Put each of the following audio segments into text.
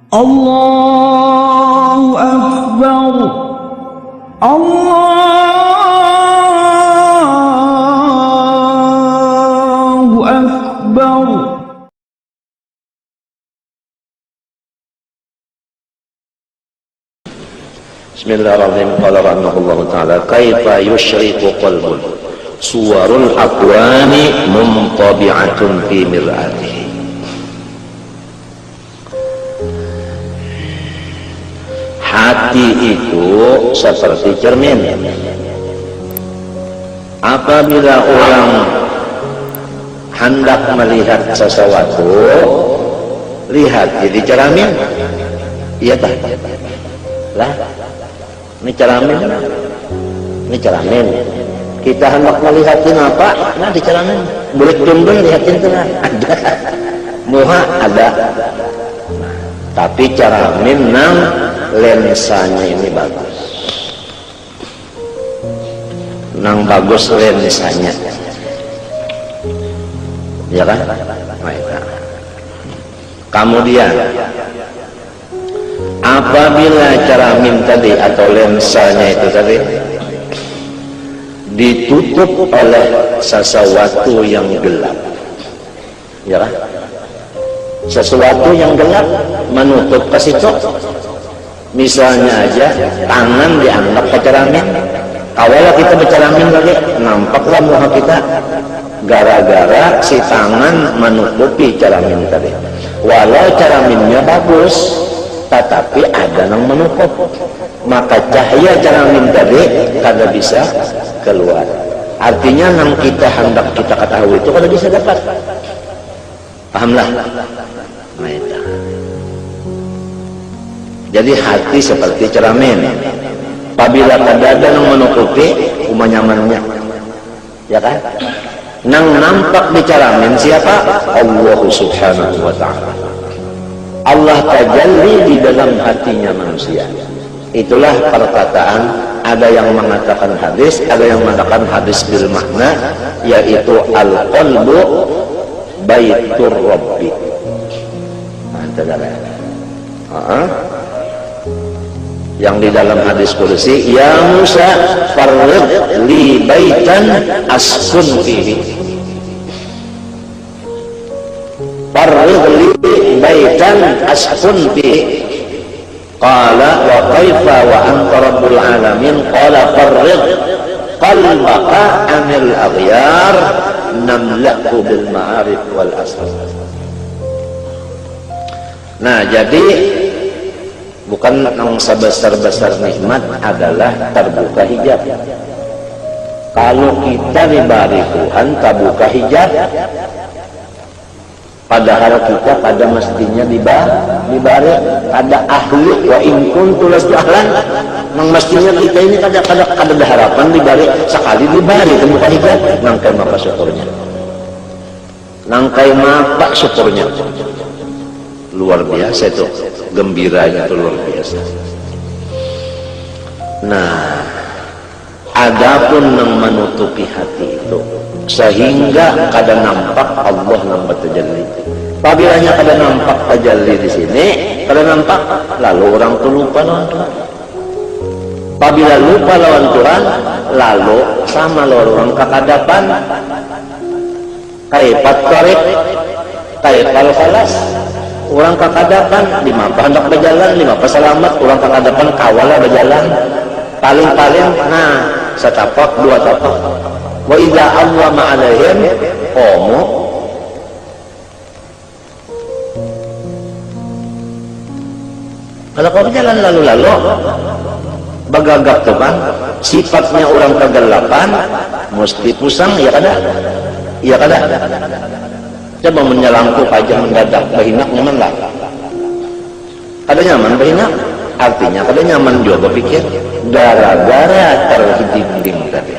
Allahu Akbar. Allahu Akbar. Bismillahirrahmanirrahim. Qala rahimahullahu ta'ala, kaifa yushriku qalbun suwarul aqwani muntabi'atun fi mir'atihi. Hati itu seperti cermin. Apabila orang hendak melihat sesuatu, lihat jadi cermin. Iya tak? Lah, ini cermin. Ini cermin. Kita hendak melihatin apa? Nah, di cermin. Boleh tundul lihatin tuh. Ada. Muha ada. Nah, tapi cermin nang lensanya ini bagus. Nang bagus lensanya. Ya kan? Baik. Kemudian apabila cermin tadi atau lensanya itu tadi ditutup oleh sesuatu yang gelap, ya kan? Sesuatu yang gelap menutup ke situ. Misalnya aja tangan dianggap ke cermin. Kalau kita bercermin lagi, nampaklah muka kita gara-gara si tangan menutupi cermin tadi. Walau cerminnya bagus, tetapi ada yang menutup, maka cahaya cermin tadi kada bisa keluar. Artinya yang kita hendak kita ketahui itu kada bisa dapat. Pahamlah? Nah, itu. Jadi hati seperti cermin. Apabila kada ada yang menutupi, nyamannya, ya kan? Nang nampak di cermin siapa? Allah Subhanahu wa Ta'ala. Allah tajalli di dalam hatinya manusia. Itulah perkataan, ada yang mengatakan hadis, ada yang mengatakan hadis bil makna, yaitu al-qalbu baitur rabbi. Yang di dalam hadis qudsi, ya Musa farrid li baitan askun fihi. Farrid li baitan askun fihi. Qala wa kaifa wa anta rabbul alamin. Qala farrid qalbaka anil aghyar namla'hu bil ma'arif wal asrar. Nah, jadi bukan yang sebesar-besar nikmat adalah terbuka hijab. Kalau kita diberi Tuhan terbuka hijab, padahal kita pada mestinya diberi ada ahli wa in kuntu lastu ahlan, nang mestinya kita ini kada harapan diberi, sekali diberi terbuka hijab, nangkai maka syukurnya, nangkai maka syukurnya luar biasa itu, gembiranya itu luar biasa. Nah, adapun yang menutupi hati itu sehingga kada nampak Allah yang bertajalli. Apabila kada nampak tajalli di sini, kada nampak, lalu orang itu lupa lawan Tuhan. Apabila lupa lawan Tuhan, lalu sama lawan orang kekadapan, kaipat korek, kaipal falas. Orang kakadapan, lima apa hendak berjalan, lima apa selamat, orang kakadapan kawalah berjalan, paling-paling, nah, setapak, dua tapak. Wa idza Allah ma'alaihim, qamu. Kalau kau berjalan lalu-lalu, bagagap tuh bang, sifatnya orang kegelapan, mesti pusang, ya kada? Ya kada? Coba menyelangkup aja mendadak berhinak nyaman lah. Kada nyaman berhinak, artinya kada nyaman juga berpikir gara-gara terhiding-ding tadi.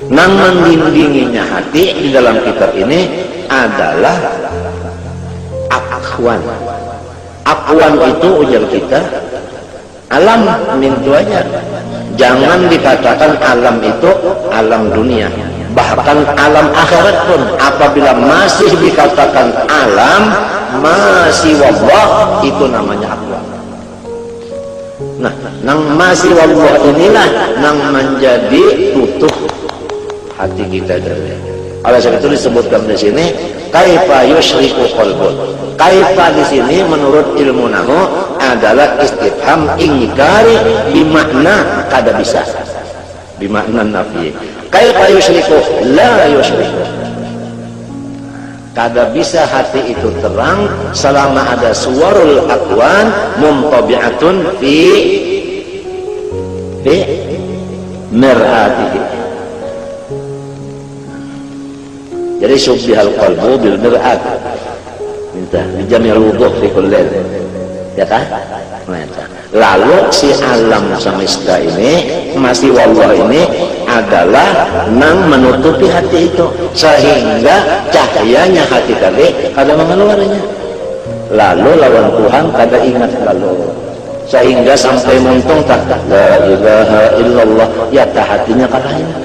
Nang mendindinginya hati di dalam kitab ini adalah akwan. Akwan itu ujar kita alam mintu aja. Jangan dikatakan alam itu alam dunia. Bahkan alam akhirat pun apabila masih dikatakan alam, masih wallah, itu namanya akwan. Nah, nang masih wallah inilah nang menjadi tutup hati kita dari. Oleh sebab itu disebutkan di sini kaifa yusyriku qalbun. Kaifa di sini menurut ilmu nahu adalah istifham ingkari bimakna kada bisa. Bimakna nafi. Kaifa yusyriku la yusyriku. Kada bisa hati itu terang selama ada suwarul akwan mumtabi'atun fi mir'atihi. Jadi syubbihal qalbu bil mir'at. Minta bijamil wuduh fi kullil. Ya kan? Lalu si alam semesta ini masih wallah ini adalah nang menutupi hati itu sehingga cahayanya hati tadi kada mengeluarnya. Lalu lawan Tuhan kada ingat lalu sehingga sampai muntung tak la ilaha illallah ya hatinya kada ingat.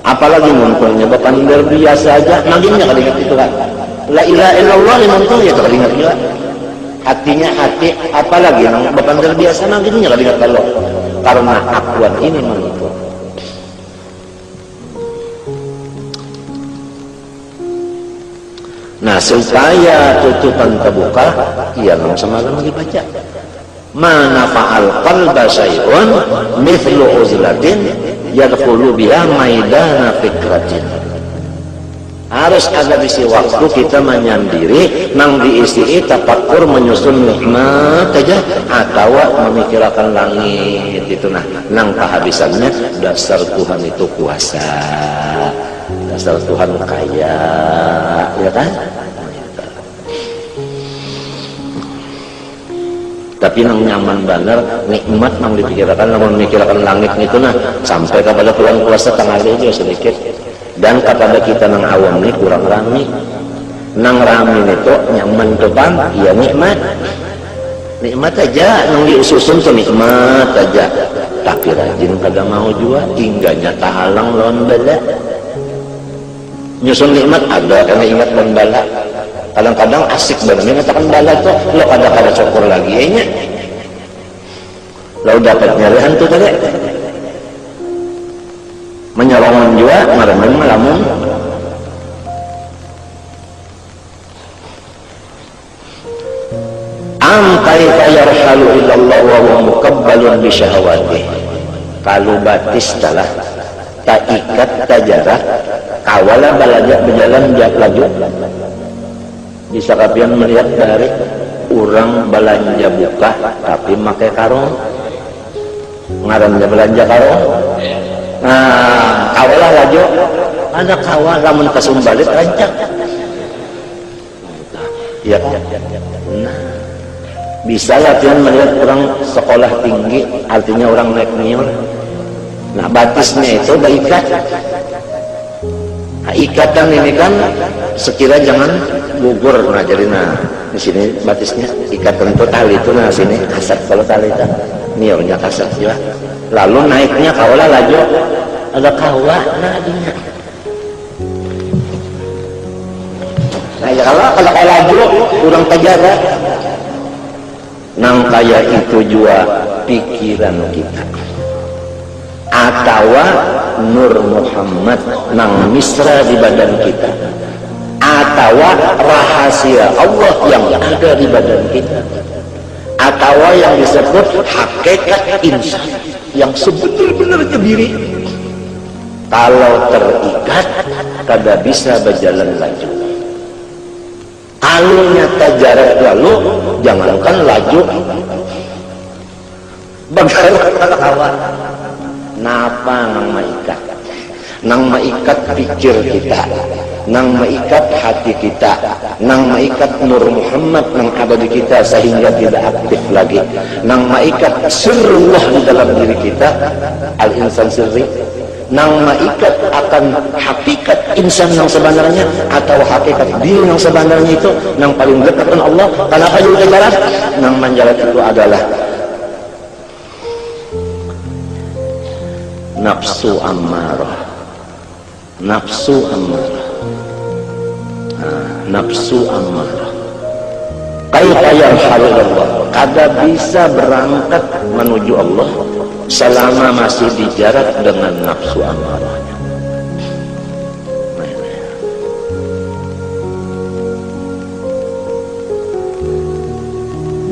Apalagi muntungnya bepandir biasa aja naginya kada ingat itu kan. La ilaha illallah muntung ya kada ingat juga. Hatinya hati apalagi nang bepandir biasa naginya kada ingat kalau karena akuan ini menutup. Nah, supaya tutupan terbuka, ia nang semalam lagi baca. Mana fa'al qalba syai'un mithlu uzlatin yadkhulu biha maidana fikratin. Harus ada bisi waktu kita menyendiri nang diisi tafakur menyusun nikmat aja atau memikirkan langit itu nang kehabisannya dasar Tuhan itu kuasa. Dasar Tuhan kaya, ya kan? Tapi nang nyaman benar, nikmat nang dipikirkan, nang memikirkan langit itu sampai kepada Tuhan kuasa tengah aja sedikit. Dan kepada kita nang awam ini kurang rami. Nang rami itu nyaman depan, ya nikmat. Nikmat aja, nang diususun tuh nikmat aja. Tapi rajin kagak mau juga, hingganya tahalang lawan bala. Nyusun nikmat ada karena ingat membala. Kadang-kadang asik benar mengatakan bala tuh lo kada syukur lagi nya. Lo dapat nyari hantu tadi. Menyorongan juga maremeng melamun. Am kaifa yarhalu illallah wa huwa mukabbalun bi syahawati. Kalau batis telah tak ikat tak jarak kawala balajak berjalan jak laju. Bisa kapian melihat dari orang belanja buka tapi pakai karung ngarannya belanja karung. Nah kawala laju ada kawal lamun kasumbalit rancak. Ya, nah bisa latihan melihat orang sekolah tinggi artinya orang naik nior. Nah batisnya itu berikat. Nah, ikatan ini kan sekira jangan gugur. Nah jadi di sini batisnya ikatan itu tali itu sini kasat kalau tali itu niornya kasat juga. Lalu naiknya kawala laju ada kawa nadinya. Nah ya kalau laju kurang terjaga. Nang kaya itu juga pikiran kita. Atawa Nur Muhammad nang misra di badan kita, atawa rahasia Allah yang ada di badan kita, atawa yang disebut hakikat insan yang sebenar-benarnya diri. Kalau terikat kada bisa berjalan laju. Kalau nyata jarak lalu jangankan laju bagaimana kawan. Napa nang maikat? Nang maikat pikir kita, nang maikat hati kita, nang maikat Nur Muhammad nang ada di kita sehingga tidak aktif lagi. Nang maikat sirrullah di dalam diri kita, al-insan sirri. Nang maikat akan hakikat insan yang sebenarnya atau hakikat diri yang sebenarnya itu nang paling dekat dengan Allah. Kenapa juga jalan? Nang menjalan itu adalah nafsu ammarah. nafsu amarah. Nafsu amarah. Kaifa yarhalu Allah? Kada bisa berangkat menuju Allah selama masih dijarak dengan nafsu amarahnya.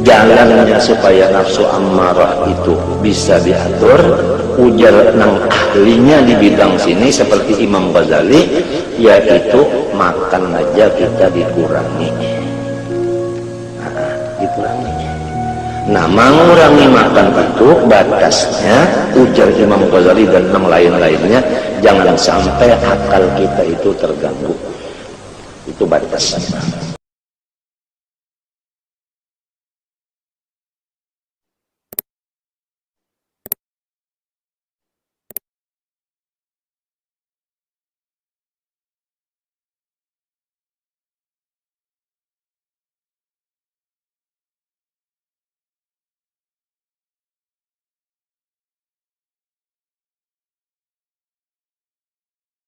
Jalannya supaya nafsu amarah itu bisa diatur, ujar nang ahlinya di bidang sini seperti Imam Ghazali, yaitu makan aja kita dikurangi. Dikurangi. Nah, mengurangi makan itu batasnya, ujar Imam Ghazali dan yang lain-lainnya, jangan sampai akal kita itu terganggu. Itu batasnya.